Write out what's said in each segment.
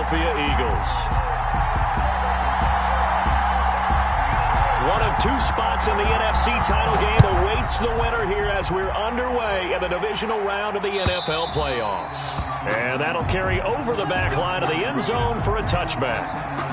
Philadelphia Eagles. One of two spots in the NFC title game awaits the winner here as we're underway in the divisional round of the NFL playoffs. And that'll carry over the back line of the end zone for a touchback.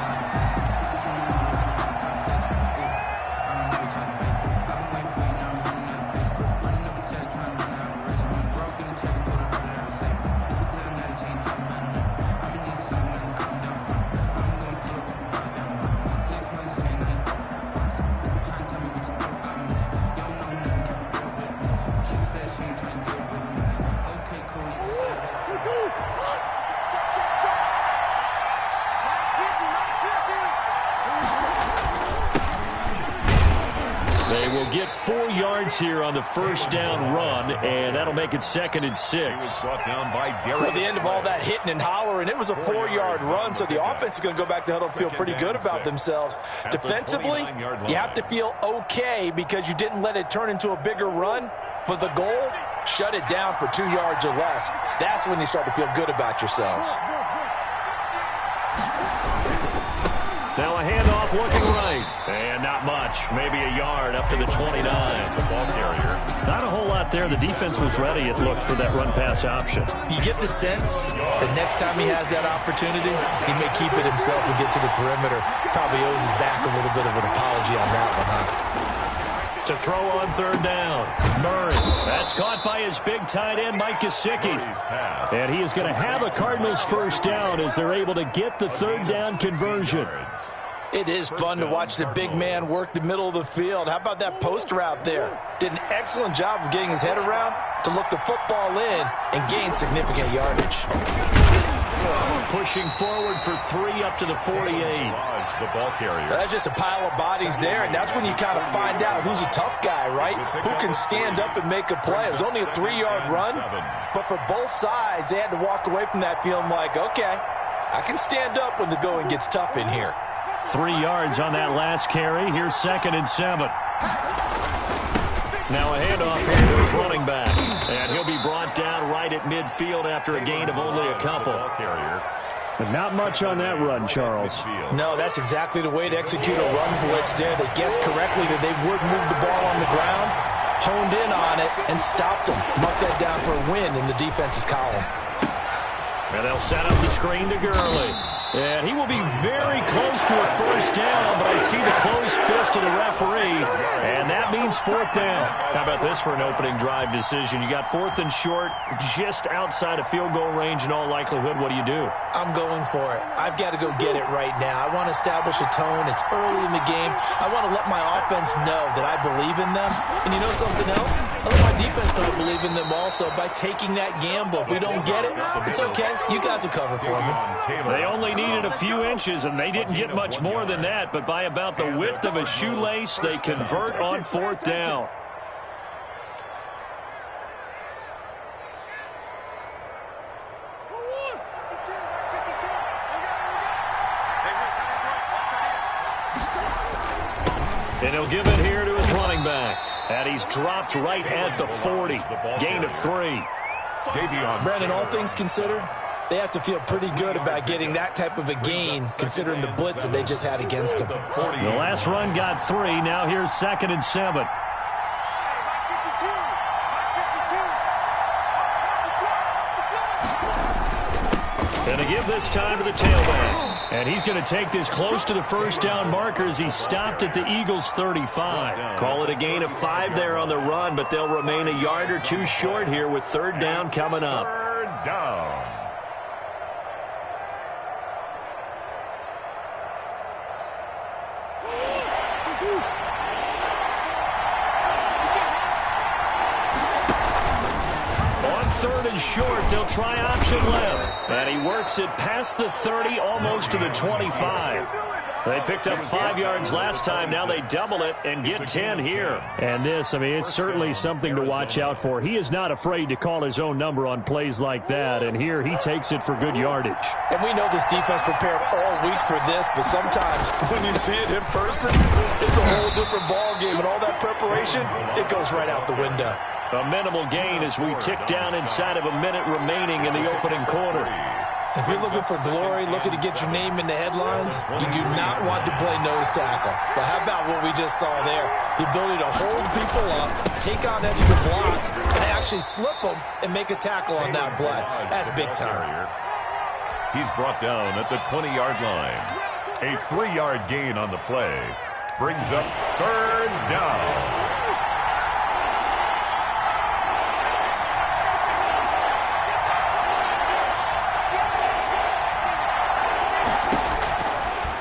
They will get 4 yards here on the first down run, and that'll make it 2nd and 6. Well, at the end of all that hitting and hollering, it was a 4-yard run, so the offense is going to go back to huddle and feel pretty good about themselves. Defensively, you have to feel okay because you didn't let it turn into a bigger run, but the goal, shut it down for 2 yards or less. That's when you start to feel good about yourselves. Now a handoff looking right. And not much. Maybe a yard up to the 29. The ball carrier. Not a whole lot there. The defense was ready, it looked, for that run-pass option. You get the sense that next time he has that opportunity, he may keep it himself and get to the perimeter. Probably owes his back a little bit of an apology on that one, huh? To throw on 3rd down. Murray. That's caught by his big tight end, Mike Gesicki. And he is going to have a Cardinals first down as they're able to get the 3rd down conversion. It is fun to watch the big man work the middle of the field. How about that post route there? Did an excellent job of getting his head around to look the football in and gain significant yardage. Pushing forward for 3 up to the 48. The ball carrier. That's just a pile of bodies there, and that's when you kind of find out who's a tough guy, right? Who can stand up and make a play. It was only a 3-yard run, but for both sides, they had to walk away from that feeling like, okay, I can stand up when the going gets tough in here. 3 yards on that last carry. Here's 2nd and 7. Now a handoff here to his running back. And he'll be brought down right at midfield after a gain of only a couple. But not much on that run, Charles. No, that's exactly the way to execute a run blitz there. They guessed correctly that they would move the ball on the ground, honed in on it, and stopped them. Mark that down for a win in the defense's column. And they'll set up the screen to Gurley. And he will be very close to a first down, but I see the closed fist of the referee, and that means 4th down. How about this for an opening drive decision? You got 4th and short, just outside of field goal range in all likelihood. What do you do? I'm going for it. I've got to go get it right now. I want to establish a tone. It's early in the game. I want to let my offense know that I believe in them. And you know something else? I let my defense know I believe in them also by taking that gamble. If we don't get it, it's okay. You guys will cover for me. They only needed a few inches, and they didn't get much more than that, but by about the width of a shoelace, they convert on 4th down. And he'll give it here to his running back. And he's dropped right at the 40. Gain of 3. Brandon, all things considered, they have to feel pretty good about getting that type of a gain, considering the blitz that they just had against them. The last run got 3. Now here's 2nd and 7. And to give this time to the tailback. And he's going to take this close to the first down markers. He stopped at the Eagles' 35. Call it a gain of 5 there on the run, but they'll remain a yard or 2 short here with 3rd down coming up. 3rd down. On 3rd and short, they'll try option left. And he works it past the 30, almost to the 25. They picked up 5 yards last time. Now they double it and get 10 here. And this, I mean, it's certainly something to watch out for. He is not afraid to call his own number on plays like that. And here he takes it for good yardage. And we know this defense prepared all week for this, but sometimes when you see it in person, it's a whole different ball game. And all that preparation, it goes right out the window. A minimal gain as we tick down inside of a minute remaining in the opening quarter. If you're looking for glory, looking to get your name in the headlines, you do not want to play nose tackle. But how about what we just saw there? The ability to hold people up, take on extra blocks, and actually slip them and make a tackle on that play. That's big time. He's brought down at the 20-yard line. A 3-yard gain on the play brings up third down.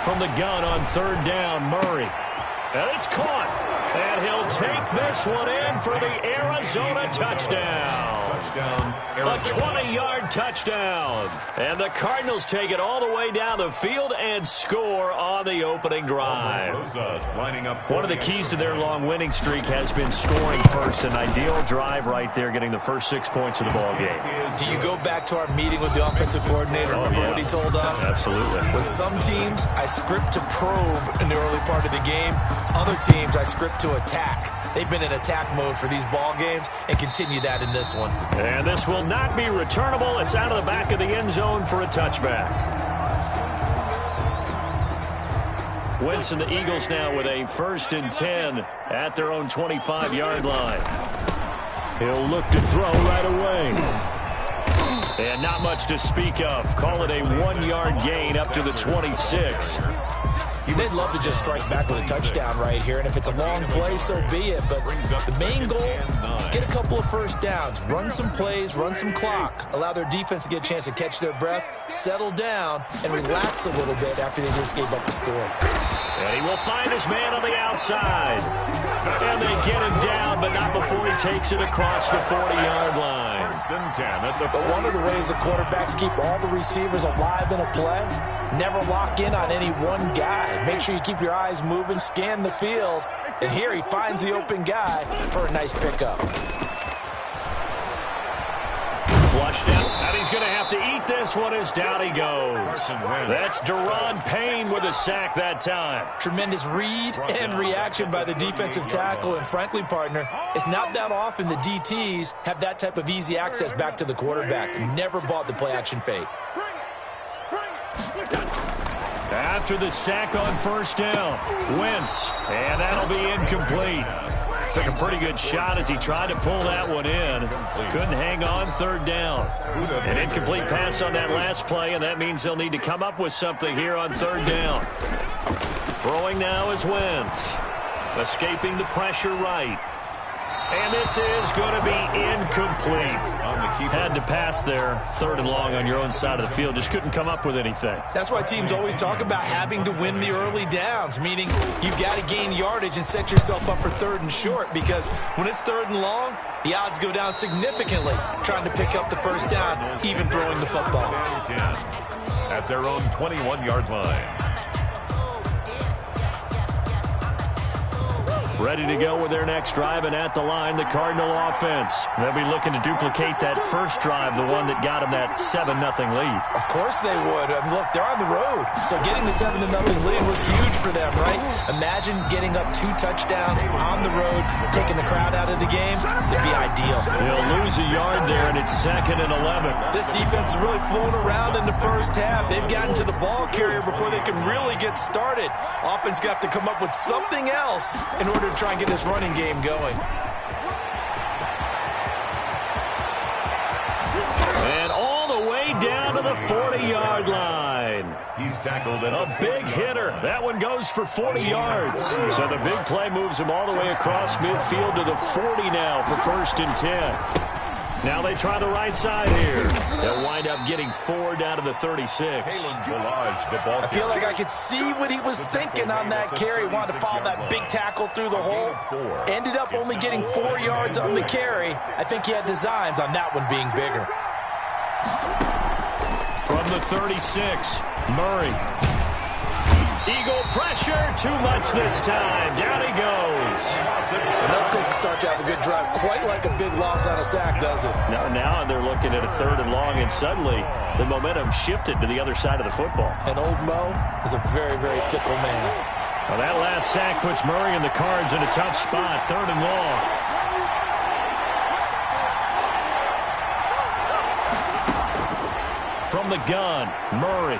From the gun on third down, Murray. And it's caught. And he'll take this one in for the Arizona touchdown. A 20-yard touchdown. And the Cardinals take it all the way down the field and score on the opening drive. One of the keys to their long winning streak has been scoring first. An ideal drive right there, getting the first 6 points of the ball game. Do you go back to our meeting with the offensive coordinator? Remember what he told us? Absolutely. With some teams, I script to probe in the early part of the game. Other teams, I script to attack. They've been in attack mode for these ball games and continue that in this one. And this will not be returnable. It's out of the back of the end zone for a touchback. Wentz and the Eagles now with a 1st and 10 at their own 25-yard line. He'll look to throw right away. And not much to speak of. Call it a 1-yard gain up to the 26. They'd love to just strike back with a touchdown right here, and if it's a long play, so be it. But the main goal, get a couple of first downs, run some plays, run some clock, allow their defense to get a chance to catch their breath, settle down, and relax a little bit after they just gave up a score. And he will find his man on the outside. And they get him down, but not before he takes it across the 40-yard line. But one of the ways the quarterbacks keep all the receivers alive in a play, never lock in on any one guy. Make sure you keep your eyes moving, scan the field. And here he finds the open guy for a nice pickup. Flushed out, and he's going to have to eat this one as down he goes. That's Daron Payne with a sack that time. Tremendous read and reaction by the defensive tackle, and frankly, partner, it's not that often the DTs have that type of easy access back to the quarterback. Never bought the play-action fake. After the sack on first down, Wentz, and that'll be incomplete. Took a pretty good shot as he tried to pull that one in. Couldn't hang on third down. An incomplete pass on that last play, and that means they'll need to come up with something here on third down. Throwing now is Wentz. Escaping the pressure right. And this is going to be incomplete. Had to pass there, 3rd and long on your own side of the field. Just couldn't come up with anything. That's why teams always talk about having to win the early downs, meaning you've got to gain yardage and set yourself up for 3rd and short, because when it's 3rd and long, the odds go down significantly trying to pick up the first down, even throwing the football. At their own 21-yard line. Ready to go with their next drive, and at the line, the Cardinal offense. They'll be looking to duplicate that first drive, the one that got them that 7-0 lead. Of course they would. I mean, look, they're on the road, so getting the 7-0 lead was huge for them, right? Imagine getting up 2 touchdowns on the road, taking the crowd out of the game. It'd be ideal. They'll lose a yard there, and it's 2nd and 11. This defense has really flown around in the first half. They've gotten to the ball carrier before they can really get started. Offense got to come up with something else in order to try and get this running game going. And all the way down to the 40-yard line. He's tackled at a big hitter. That one goes for 40 yards. So the big play moves him all the way across midfield to the 40 now for 1st and 10. Now they try the right side here. They'll wind up getting 4 down to the 36. I feel like I could see what he was thinking on that carry. Wanted to follow that big tackle through the hole. Ended up only getting 4 yards on the carry. I think he had designs on that one being bigger. From the 36, Murray. Eagle pressure, too much this time. Down he goes. Enough takes a start to have a good drive. Quite like a big loss on a sack, does it? Now they're looking at a 3rd and long, and suddenly the momentum shifted to the other side of the football. And old Mo is a very, very fickle man. Well, that last sack puts Murray and the Cards in a tough spot, 3rd and long. from the gun. Murray.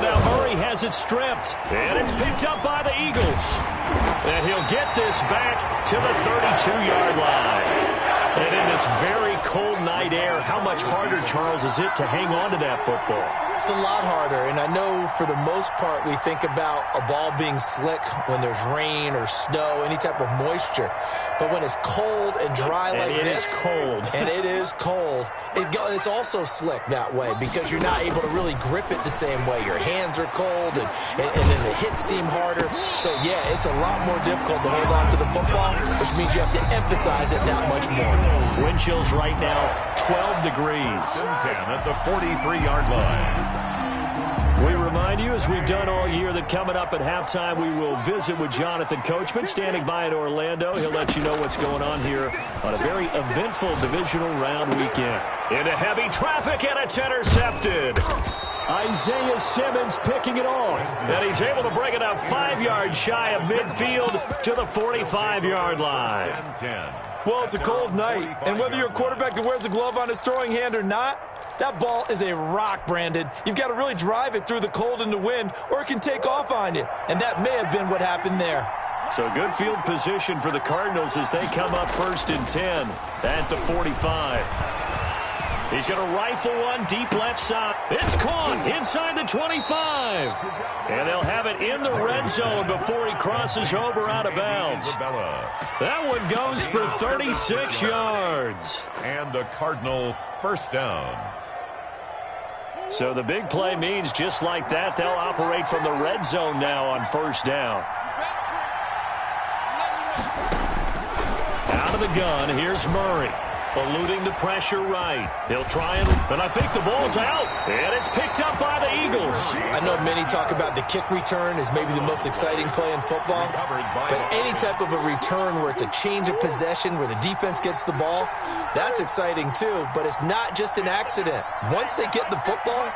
Now Murray has it stripped. And it's picked up by the Eagles. And he'll get this back to the 32-yard line. And in this very cold night air, how much harder, Charles, is it to hang on to that football? It's a lot harder, and I know for the most part we think about a ball being slick when there's rain or snow, any type of moisture. But when it's cold and dry like this, it's cold. And it is cold, it's also slick that way because you're not able to really grip it the same way. Your hands are cold, and then the hits seem harder. So, yeah, it's a lot more difficult to hold on to the football, which means you have to emphasize it that much more. Wind chills right now, 12 degrees. 10 at the 43-yard line. We remind you, as we've done all year, that coming up at halftime, we will visit with Jonathan Coachman, standing by in Orlando. He'll let you know what's going on here on a very eventful divisional round weekend. Into heavy traffic, and it's intercepted. Isaiah Simmons picking it off. And he's able to bring it up 5 yards shy of midfield to the 45-yard line. Well, it's a cold night, and whether you're a quarterback that wears a glove on his throwing hand or not, that ball is a rock, Brandon. You've got to really drive it through the cold and the wind, or it can take off on you. And that may have been what happened there. So good field position for the Cardinals as they come up 1st and 10 at the 45. He's going to rifle one deep left side. It's caught inside the 25. And they'll have it in the red zone before he crosses over out of bounds. That one goes for 36 yards. And a Cardinal first down. So the big play means just like that, they'll operate from the red zone now on 1st down. Out of the gun, here's Murray. Eluding the pressure right. He'll try and I think the ball's out. And it's picked up by the Eagles. I know many talk about the kick return as maybe the most exciting play in football. But any type of a return where it's a change of possession, where the defense gets the ball, that's exciting too. But it's not just an accident. Once they get the football,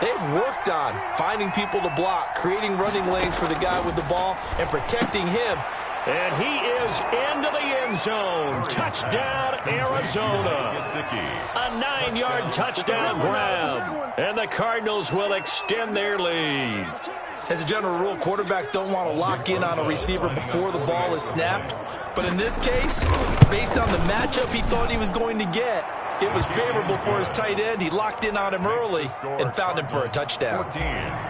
they've worked on finding people to block, creating running lanes for the guy with the ball, and protecting him. And he is into the end zone. Touchdown, Arizona. A 9-yard touchdown grab. And the Cardinals will extend their lead. As a general rule, quarterbacks don't want to lock in on a receiver before the ball is snapped. But in this case, based on the matchup he thought he was going to get, it was favorable for his tight end. He locked in on him early and found him for a touchdown.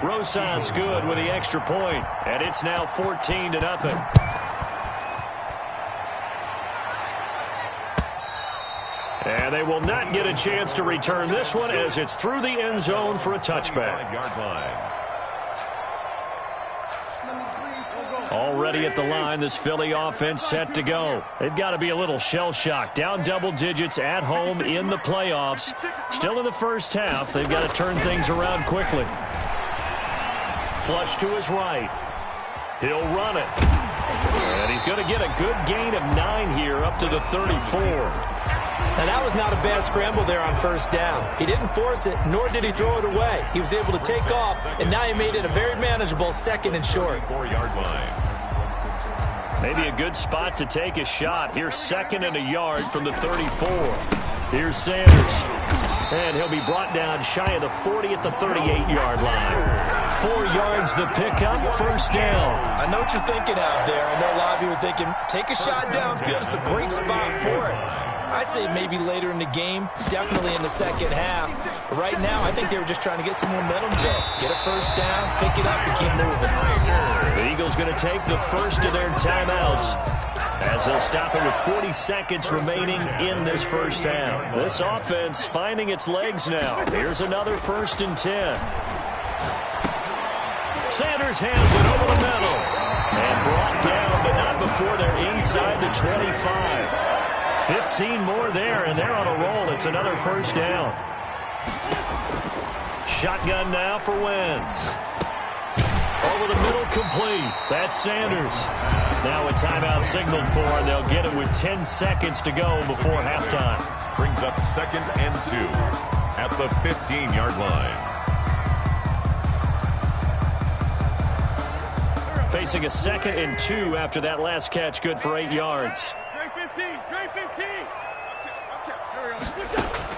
Rosas good with the extra point. And it's now 14-0. And they will not get a chance to return this one as it's through the end zone for a touchback. Already at the line, this Philly offense set to go. They've got to be a little shell-shocked. Down double digits at home in the playoffs. Still in the first half. They've got to turn things around quickly. Flush to his right. He'll run it. And he's going to get a good gain of 9 here up to the 34. Now, that was not a bad scramble there on 1st down. He didn't force it, nor did he throw it away. He was able to take off, and now he made it a very manageable 2nd and short. 4-yard line. Maybe a good spot to take a shot. Here's 2nd and a yard from the 34. Here's Sanders. And he'll be brought down shy of the 40 at the 38-yard line. 4 yards the pickup, 1st down. I know what you're thinking out there. I know a lot of you are thinking, take a shot downfield. It's a great spot for it. I'd say maybe later in the game, definitely in the second half. But right now, I think they were just trying to get some momentum built. Get a 1st down, pick it up, and keep moving. The Eagles going to take the first of their timeouts as they'll stop it with 40 seconds remaining in this 1st half. This offense finding its legs now. Here's another 1st and 10. Sanders has it over the middle. And brought down, but not before they're inside the 25. 15 more there, and they're on a roll. It's another 1st down. Shotgun now for Wentz. Over the middle, complete. That's Sanders. Now a timeout signaled for, and they'll get it with 10 seconds to go before halftime. Brings up 2nd and 2 at the 15-yard line. Facing a 2nd and 2 after that last catch, good for 8 yards. Drake 15, Drake 15. Watch it, watch it.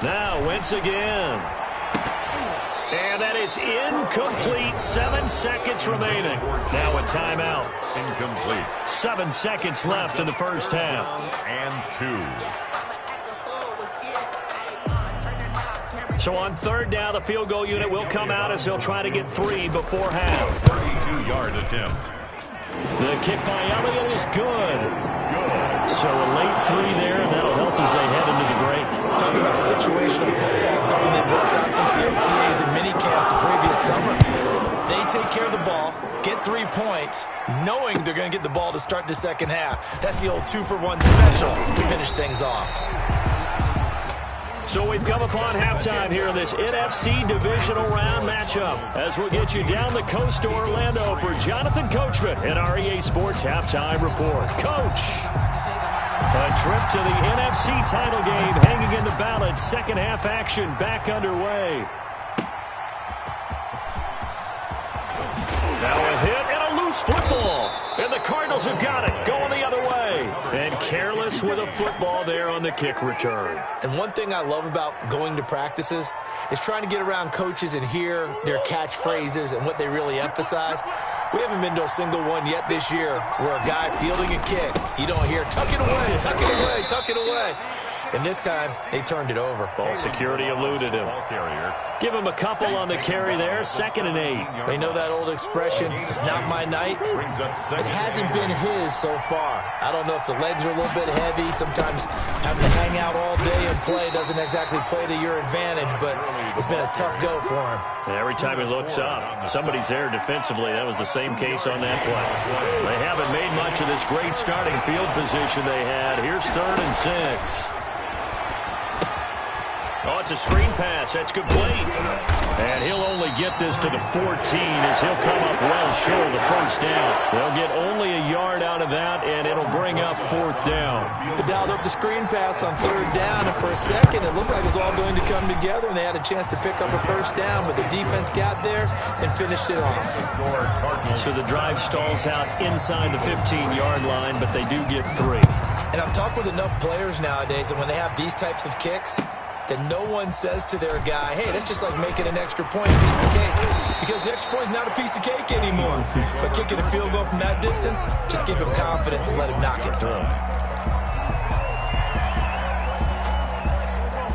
Now Wentz again. And that is incomplete. 7 seconds remaining. Now a timeout. Incomplete. 7 seconds left in the first half. And 2. So on third down, the field goal unit will come out as he'll try to get 3 before half. 32-yard attempt. The kick by Elliott is good. So a late 3 there, and that'll help as they head into the break. Talk about situational football, something they've worked on since the OTAs and mini camps the previous summer. They take care of the ball, get 3 points, knowing they're going to get the ball to start the second half. That's the old 2-for-1 special to finish things off. So we've come upon halftime here in this NFC divisional round matchup as we'll get you down the coast to Orlando for Jonathan Coachman in our EA Sports Halftime Report. Coach, a trip to the NFC title game hanging in the balance. Second half action back underway. Now a hit and a loose football. And the Cardinals have got it, going the other way. And careless with a football there on the kick return. And one thing I love about going to practices is trying to get around coaches and hear their catchphrases and what they really emphasize. We haven't been to a single one yet this year where a guy fielding a kick, you don't hear, tuck it away, tuck it away, tuck it away. And this time, they turned it over. Ball security eluded him. Give him a couple on the carry there, 2nd and 8. They know that old expression, it's not my night. It hasn't been his so far. I don't know if the legs are a little bit heavy. Sometimes having to hang out all day and play doesn't exactly play to your advantage, but it's been a tough go for him. And every time he looks up, somebody's there defensively. That was the same case on that play. They haven't made much of this great starting field position they had. Here's 3rd and 6. Oh, it's a screen pass. That's complete. And he'll only get this to the 14 as he'll come up well short of the first down. They'll get only a yard out of that, and it'll bring up 4th down. They dialed up the screen pass on 3rd down, and for a second it looked like it was all going to come together, and they had a chance to pick up a first down, but the defense got there and finished it off. So the drive stalls out inside the 15-yard line, but they do get 3. And I've talked with enough players nowadays, and when they have these types of kicks, that no one says to their guy, hey, that's just like making an extra point, a piece of cake. Because the extra point is not a piece of cake anymore. But kicking a field goal from that distance, just give him confidence and let him knock it through.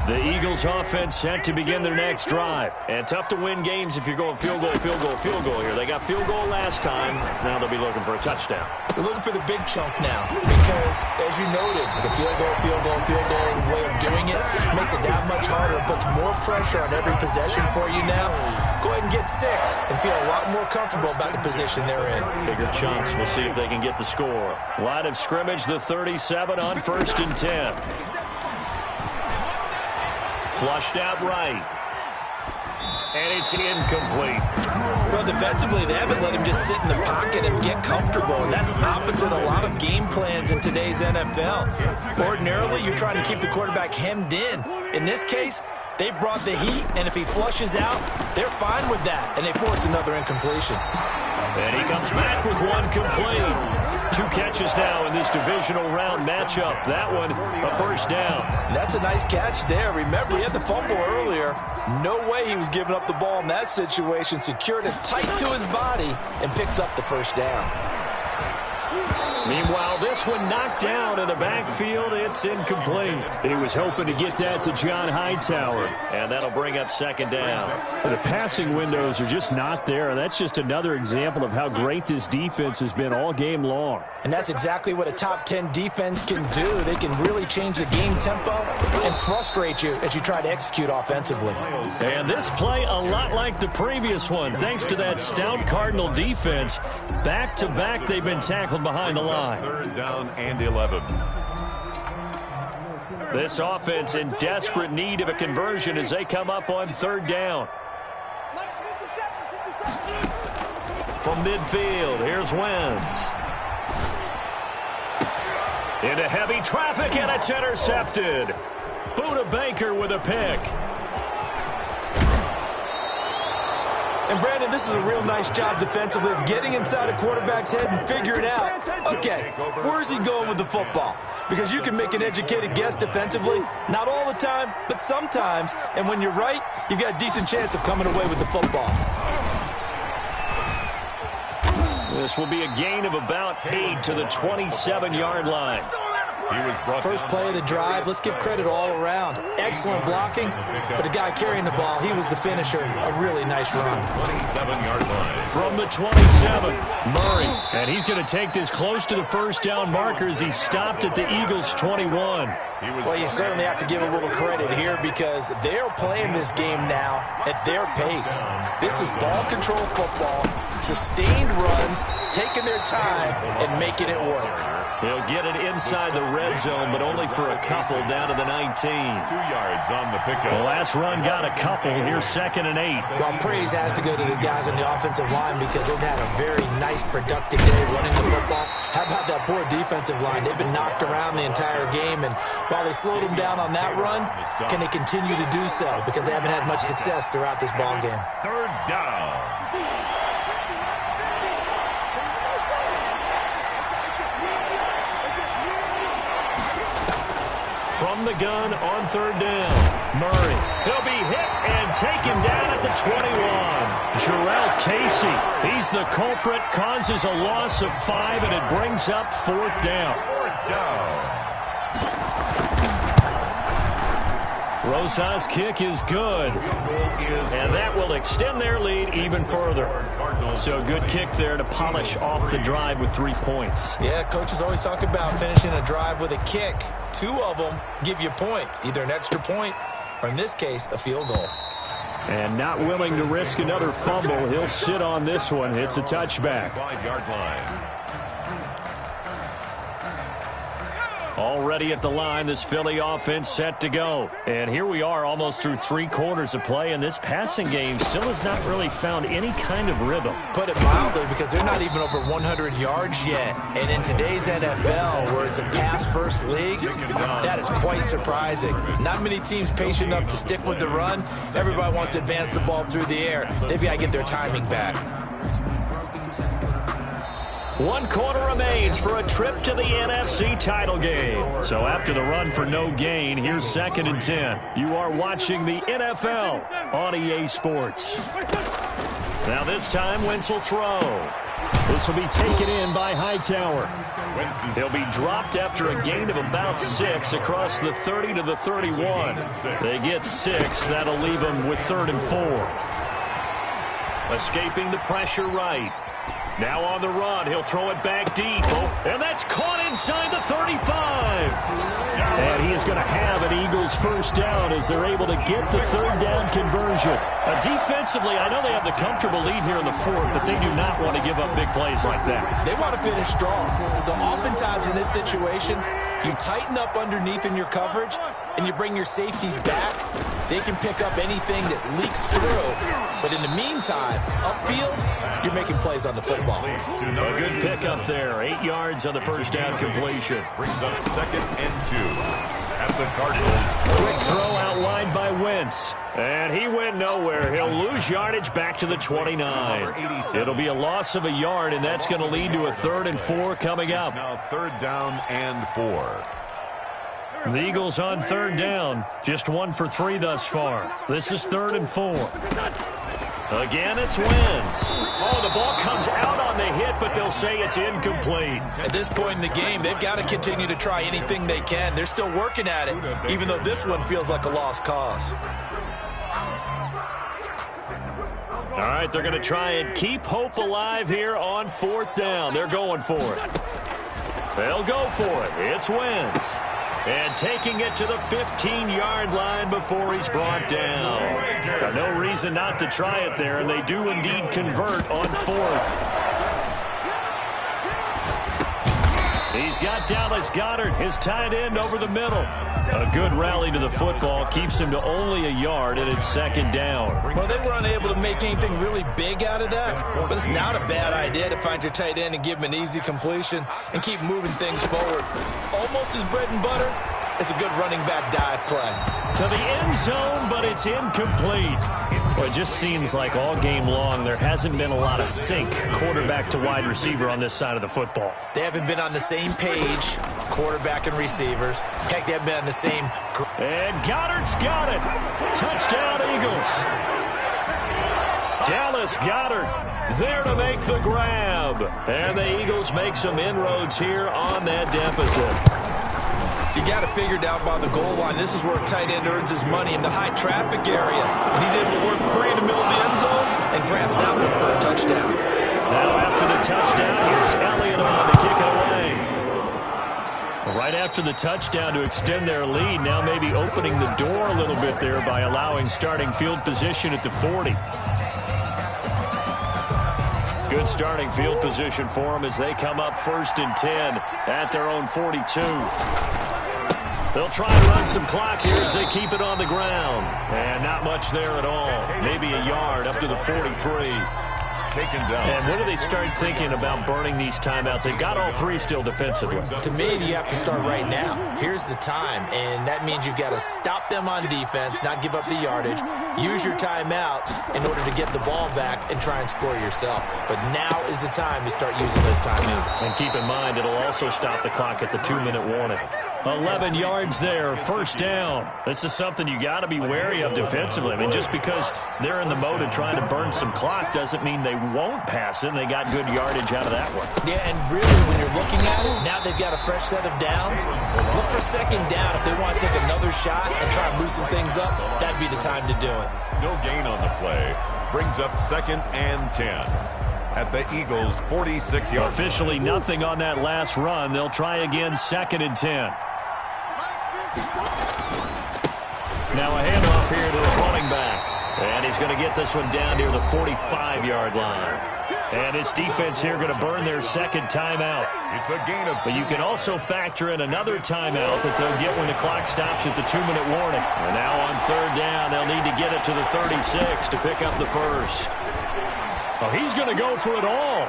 The Eagles offense set to begin their next drive. And tough to win games if you're going field goal, field goal, field goal here. They got field goal last time. Now they'll be looking for a touchdown. They're looking for the big chunk now because, as you noted, the field goal way of doing it makes it that much harder and puts more pressure on every possession for you now. Go ahead and get 6 and feel a lot more comfortable about the position they're in. Bigger chunks. We'll see if they can get the score. Line of scrimmage, the 37 on 1st and 10. Flushed out right. And it's incomplete. Well, defensively, they haven't let him just sit in the pocket and get comfortable, and that's opposite a lot of game plans in today's NFL. Ordinarily, you're trying to keep the quarterback hemmed in. In this case, they brought the heat, and if he flushes out, they're fine with that, and they force another incompletion. And he comes back with 1 complete. 2 catches now in this divisional round matchup. That one, a first down. That's a nice catch there. Remember, he had the fumble earlier. No way he was giving up the ball in that situation. Secured it tight to his body and picks up the first down. Meanwhile, this one knocked down in the backfield. It's incomplete. He was hoping to get that to John Hightower, and that'll bring up 2nd down. The passing windows are just not there. That's just another example of how great this defense has been all game long. And that's exactly what a top 10 defense can do. They can really change the game tempo and frustrate you as you try to execute offensively. And this play a lot like the previous one. Thanks to that stout Cardinal defense, back-to-back they've been tackled behind the line. 3rd down and 11. This offense in desperate need of a conversion as they come up on 3rd down. From midfield, here's Wentz. Into heavy traffic, and it's intercepted. Buda Baker with a pick. And, Brandon, this is a real nice job defensively of getting inside a quarterback's head and figuring out, okay, where's he going with the football? Because you can make an educated guess defensively, not all the time, but sometimes. And when you're right, you've got a decent chance of coming away with the football. This will be a gain of about 8 to the 27-yard line. First play of the drive, let's give credit all around. Excellent blocking, but the guy carrying the ball, he was the finisher. A really nice run. 27-yard line. From the 27, Murray. And he's going to take this close to the first down marker as he stopped at the Eagles' 21. Well, you certainly have to give a little credit here because they're playing this game now at their pace. This is ball control football, sustained runs, taking their time, and making it work. He'll get it inside the red zone, but only for a couple down to the 19. 2 yards on the pickup. The last run got a couple. Here's 2nd and 8. Well, praise has to go to the guys on the offensive line because they've had a very nice, productive day running the football. How about that poor defensive line? They've been knocked around the entire game, and while they slowed them down on that run, can they continue to do so? Because they haven't had much success throughout this ball game. 3rd down. From the gun on 3rd down, Murray. He'll be hit and taken down at the 21. Jarrell Casey, he's the culprit, causes a loss of 5, and it brings up 4th down. 4th down. Rosa's kick is good, and that will extend their lead even further. So a good kick there to polish off the drive with 3 points. Yeah, coaches always talk about finishing a drive with a kick. 2 of them give you points, either an extra point or, in this case, a field goal. And not willing to risk another fumble, he'll sit on this one. It's a touchback. 5-yard line. Already at the line, this Philly offense set to go. And here we are almost through 3 quarters of play, and this passing game still has not really found any kind of rhythm. Put it mildly, because they're not even over 100 yards yet. And in today's NFL, where it's a pass-first league, that is quite surprising. Not many teams patient enough to stick with the run. Everybody wants to advance the ball through the air. They've got to get their timing back. 1 quarter remains for a trip to the NFC title game. So after the run for no gain, here's 2nd and 10. You are watching the NFL on EA Sports. Now this time, Wentz will throw. This will be taken in by Hightower. He'll be dropped after a gain of about 6 across the 30 to the 31. They get 6. That'll leave them with 3rd and 4. Escaping the pressure right. Now on the run, he'll throw it back deep. And that's caught inside the 35. And he is going to have an Eagles first down as they're able to get the 3rd down conversion. Defensively, I know they have the comfortable lead here in the 4th, but they do not want to give up big plays like that. They want to finish strong. So oftentimes in this situation, you tighten up underneath in your coverage, and you bring your safeties back. They can pick up anything that leaks through. But in the meantime, upfield, you're making plays on the football. A good pickup there. 8 yards on the first down completion. Brings up 2nd and 2 at the Cardinals. Quick throw out wide by Wentz. And he went nowhere. He'll lose yardage back to the 29. It'll be a loss of a yard, and that's going to lead to a 3rd and 4 coming up. Now 3rd down and 4. The Eagles on 3rd down. Just 1 for 3 thus far. This is 3rd and 4. Again, it's Wentz. Oh, the ball comes out on the hit, but they'll say it's incomplete. At this point in the game, they've got to continue to try anything they can. They're still working at it, even though this one feels like a lost cause. All right, they're going to try and keep hope alive here on 4th down. They're going for it. They'll go for it. It's Wentz. And taking it to the 15-yard line before he's brought down. No reason not to try it there, and they do indeed convert on 4th. He's got Dallas Goedert, his tight end, over the middle. A good rally to the football keeps him to only a yard, and it's 2nd down. Well, they were unable to make anything really big out of that, but it's not a bad idea to find your tight end and give him an easy completion and keep moving things forward. Almost his bread and butter, It's a good running back dive play. To the end zone, but it's incomplete. Well, it just seems like all game long there hasn't been a lot of sync quarterback to wide receiver on this side of the football. They haven't been on the same page, quarterback and receivers. Heck, they haven't been on the same... And Goddard's got it. Touchdown, Eagles. Dallas Goedert there to make the grab. And the Eagles make some inroads here on that deficit. You got to figure down by the goal line. This is where a tight end earns his money in the high traffic area. And he's able to work free in the middle of the end zone and grabs that one for a touchdown. Now after the touchdown, here's Elliott on to kick it away. Right after the touchdown to extend their lead, now maybe opening the door a little bit there by allowing starting field position at the 40. Good starting field position for them as they come up 1st and 10 at their own 42. They'll try to run some clock here as they keep it on the ground. And not much there at all. Maybe a yard up to the 43. Taken down. And when do they start thinking about burning these timeouts? They've got all 3 still defensively. To me, you have to start right now. Here's the time, and that means you've got to stop them on defense, not give up the yardage, use your timeouts in order to get the ball back and try and score yourself. But now is the time to start using those timeouts. And keep in mind, it'll also stop the clock at the 2-minute warning. 11 yards there, 1st down. This is something you got to be wary of defensively. I mean, just because they're in the mode of trying to burn some clock doesn't mean they won't pass it, and they got good yardage out of that one. Yeah, and really, when you're looking at it, now they've got a fresh set of downs. Look for 2nd down. If they want to take another shot and try and loosen things up, that'd be the time to do it. No gain on the play. Brings up 2nd and 10 at the Eagles' 46-yard. Officially nothing on that last run. They'll try again 2nd and 10. Now a handoff here to his running back. And he's going to get this one down near the 45-yard line. And his defense here going to burn their 2nd timeout. It's a gain of 2. But you can also factor in another timeout that they'll get when the clock stops at the 2-minute warning. And now on 3rd down, they'll need to get it to the 36 to pick up the 1st. Oh, he's going to go for it all.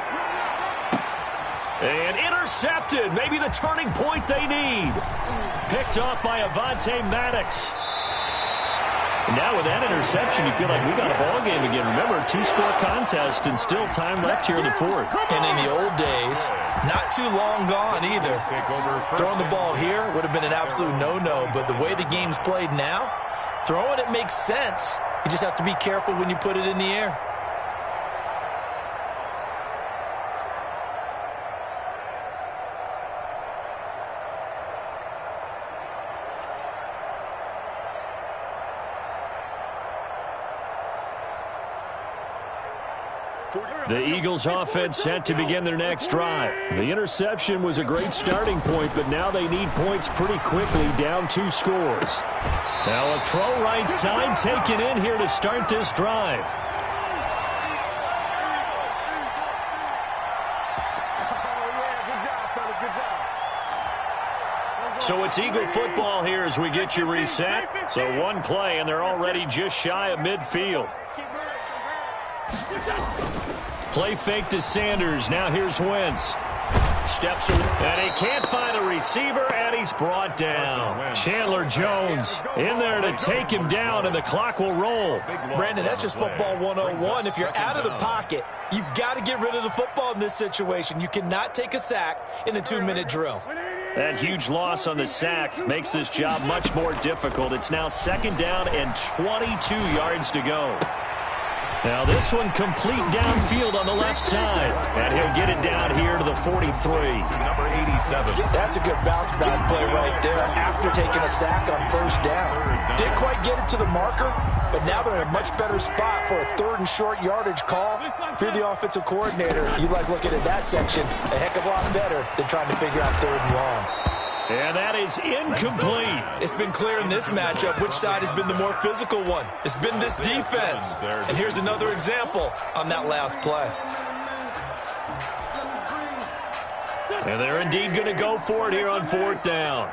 And intercepted. Maybe the turning point they need. Picked off by Avonte Maddox. Now with that interception, you feel like we got a ball game again. Remember, 2-score contest and still time left here in the 4th. And in the old days, not too long gone either. Throwing the ball here would have been an absolute no-no, but the way the game's played now, throwing it makes sense. You just have to be careful when you put it in the air. The Eagles offense set to begin their next drive. The interception was a great starting point, but now they need points pretty quickly, down 2 scores. Now a throw right side taken in here to start this drive. So it's Eagle football here as we get you reset. So 1 play, and they're already just shy of midfield. Play fake to Sanders. Now here's Wentz. Steps away, and he can't find a receiver, and he's brought down. Chandler Jones in there to take him down, and the clock will roll. Brandon, that's just football 101. If you're out of the pocket, you've got to get rid of the football in this situation. You cannot take a sack in a 2-minute drill. That huge loss on the sack makes this job much more difficult. It's now 2nd down and 22 yards to go. Now this one complete downfield on the left side. And he'll get it down here to the 43. Number 87. That's a good bounce back play right there after taking a sack on 1st down. Didn't quite get it to the marker, but now they're in a much better spot for a 3rd and short yardage call. If you're the offensive coordinator, you like looking at that section a heck of a lot better than trying to figure out 3rd and long. And that is incomplete. It's been clear in this matchup which side has been the more physical one. It's been this defense. And here's another example on that last play. And they're indeed going to go for it here on 4th down.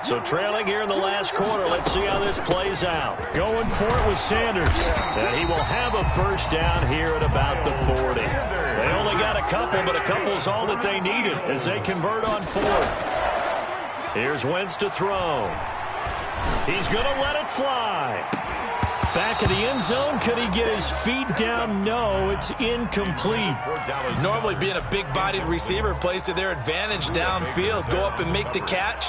So trailing here in the last quarter, let's see how this plays out. Going for it with Sanders. And he will have a 1st down here at about the 40. They only got a couple, but a couple's all that they needed as they convert on 4th. Here's Wentz to throw. He's going to let it fly. Back of the end zone. Could he get his feet down? No, it's incomplete. Normally being a big-bodied receiver plays to their advantage downfield. Go up and make the catch,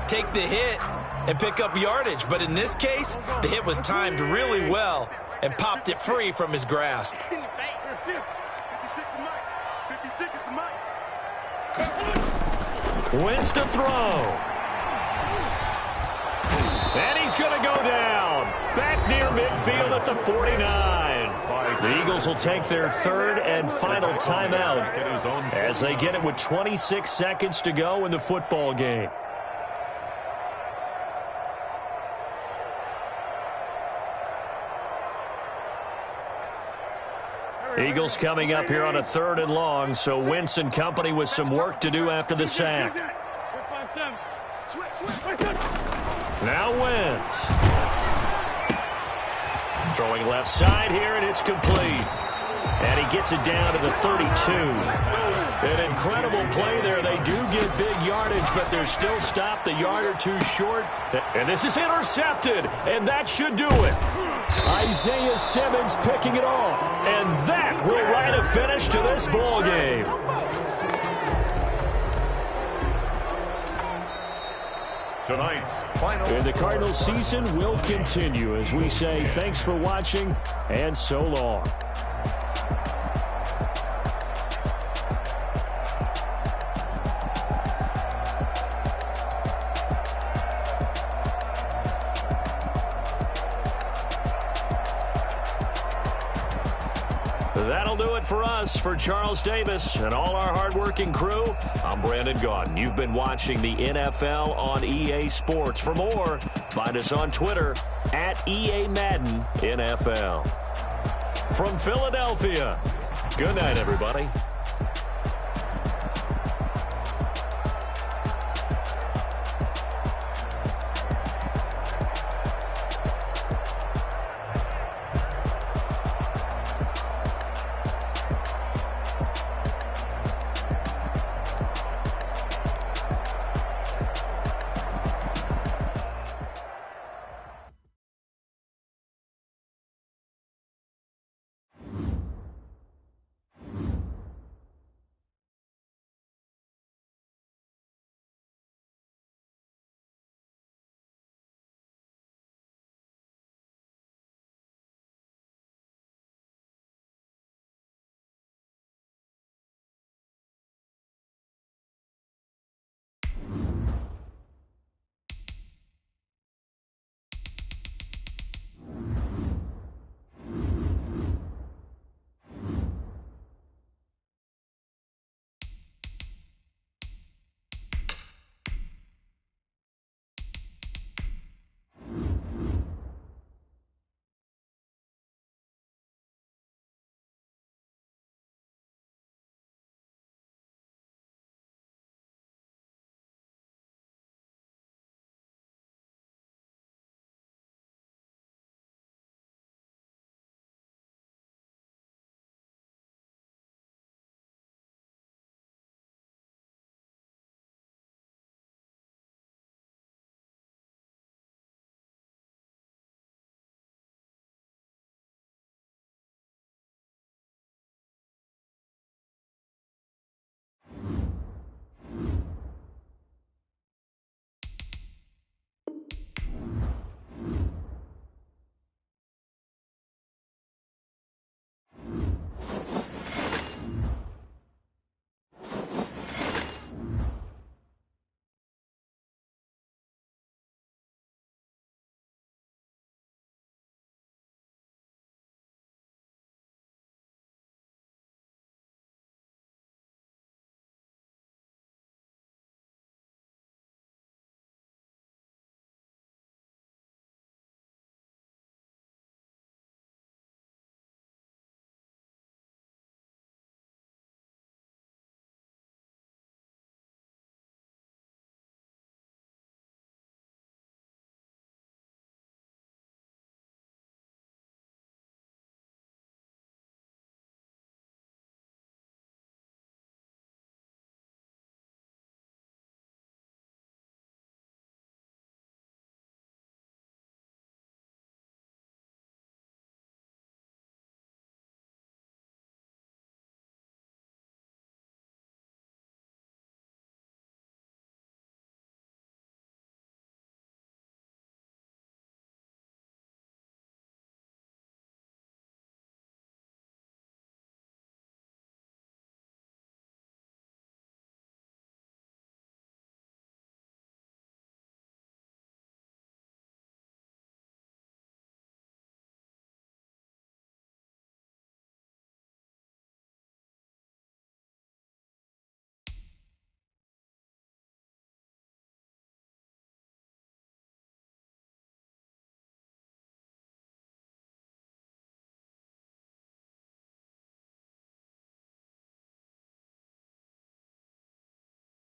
take the hit, and pick up yardage. But in this case, the hit was timed really well and popped it free from his grasp. Wentz to throw. And he's going to go down. Back near midfield at the 49. The Eagles will take their third and final timeout as they get it with 26 seconds to go in the football game. Eagles coming up here on a 3rd and long, so Wentz and company with some work to do after the sack. Now Wentz. Throwing left side here, and it's complete. And he gets it down to the 32. An incredible play there. They do get big yardage, but they're still stopped a yard or two short. And this is intercepted, and that should do it. Isaiah Simmons picking it off. And that will write a finish to this ball game. Tonight's final. And the Cardinals season will continue as we say thanks for watching and so long. That'll do it for us. For Charles Davis and all our hardworking crew, I'm Brandon Gaudin. You've been watching the NFL on EA Sports. For more, find us on Twitter at EA Madden NFL. From Philadelphia, good night, everybody.